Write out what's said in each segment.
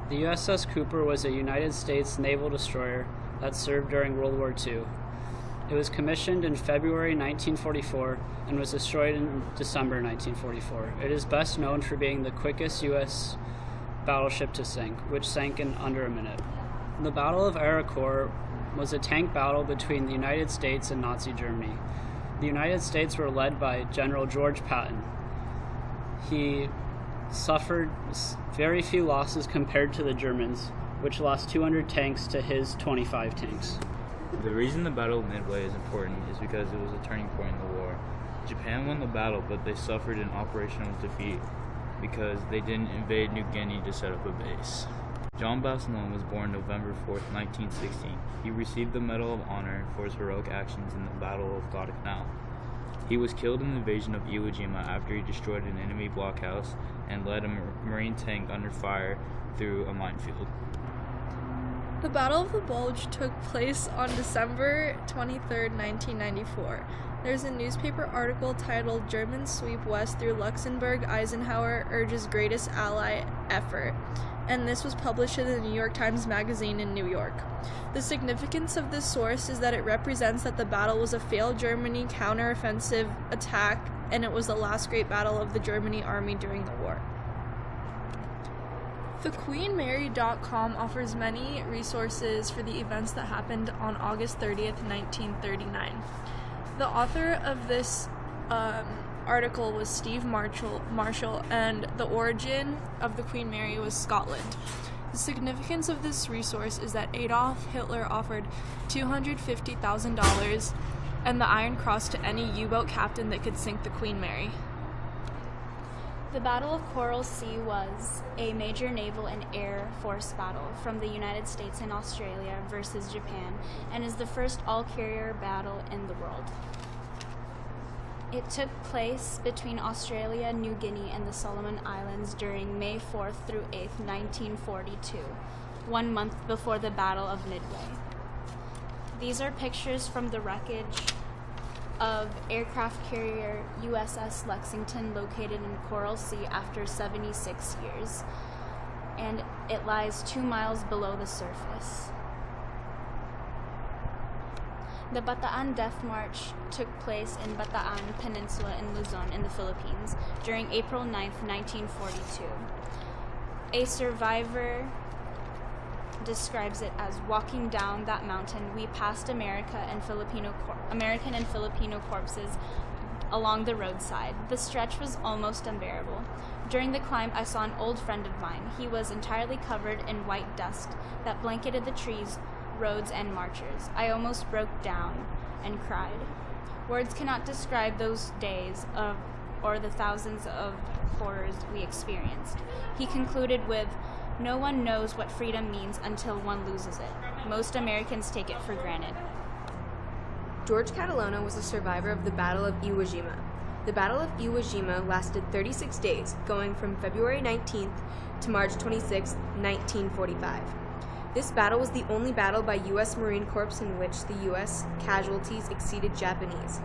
The USS Cooper was a United States naval destroyer that served during World War II. It was commissioned in February 1944 and was destroyed in December 1944. It is best known for being the quickest U.S. battleship to sink, which sank in under a minute. The Battle of Arcourt was a tank battle between the United States and Nazi Germany. The United States were led by General George Patton. He suffered very few losses compared to the Germans, which lost 200 tanks to his 25 tanks. The reason the Battle of Midway is important is because it was a turning point in the war. Japan won the battle, but they suffered an operational defeat because they didn't invade New Guinea to set up a base. John Basilone was born November 4, 1916. He received the Medal of Honor for his heroic actions in the Battle of Guadalcanal. He was killed in the invasion of Iwo Jima after he destroyed an enemy blockhouse and led a Marine tank under fire through a minefield. The Battle of the Bulge took place on December 23, 1994. There's a newspaper article titled "German Sweep West Through Luxembourg, Eisenhower Urges Greatest Ally Effort," and this was published in the New York Times Magazine in New York. The significance of this source is that it represents that the battle was a failed Germany counteroffensive attack, and it was the last great battle of the German army during the war. TheQueenMary.com offers many resources for the events that happened on August 30th, 1939. The author of this article was Steve Marshall, and the origin of the Queen Mary was Scotland. The significance of this resource is that Adolf Hitler offered $250,000 and the Iron Cross to any U-boat captain that could sink the Queen Mary. The Battle of Coral Sea was a major naval and air force battle from the United States and Australia versus Japan, and is the first all-carrier battle in the world. It took place between Australia, New Guinea, and the Solomon Islands during May 4th through 8th, 1942, 1 month before the Battle of Midway. These are pictures from the wreckage of aircraft carrier USS Lexington, located in Coral Sea after 76 years, and it lies 2 miles below the surface. The Bataan Death March took place in Bataan Peninsula in Luzon in the Philippines during April 9th, 1942. A survivor describes it as, "Walking down that mountain, we passed American and Filipino corpses along the roadside. The stretch was almost unbearable. During the climb, I saw an old friend of mine. He was entirely covered in white dust that blanketed the trees, roads, and marchers. I almost broke down and cried. Words cannot describe those days or the thousands of horrors we experienced." He concluded with, "No one knows what freedom means until one loses it. Most Americans take it for granted." George Catalona was a survivor of the Battle of Iwo Jima. The Battle of Iwo Jima lasted 36 days, going from February 19th to March 26, 1945. This battle was the only battle by U.S. Marine Corps in which the U.S. casualties exceeded Japanese.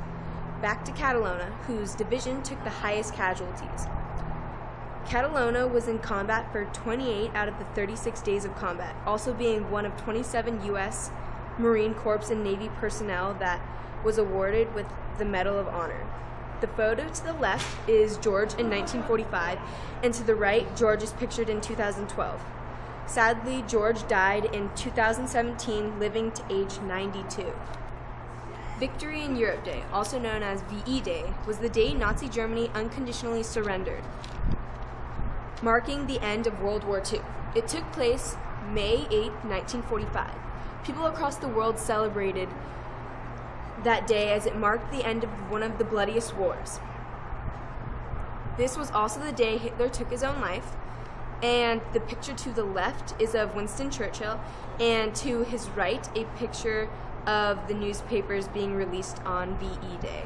Back to Catalona, whose division took the highest casualties. Catalona was in combat for 28 out of the 36 days of combat, also being one of 27 U.S. Marine Corps and Navy personnel that was awarded with the Medal of Honor. The photo to the left is George in 1945, and to the right, George is pictured in 2012. Sadly, George died in 2017, living to age 92. Victory in Europe Day, also known as VE Day, was the day Nazi Germany unconditionally surrendered, marking the end of World War II. It took place May 8, 1945. People across the world celebrated that day as it marked the end of one of the bloodiest wars. This was also the day Hitler took his own life, and the picture to the left is of Winston Churchill, and to his right, a picture of the newspapers being released on VE Day.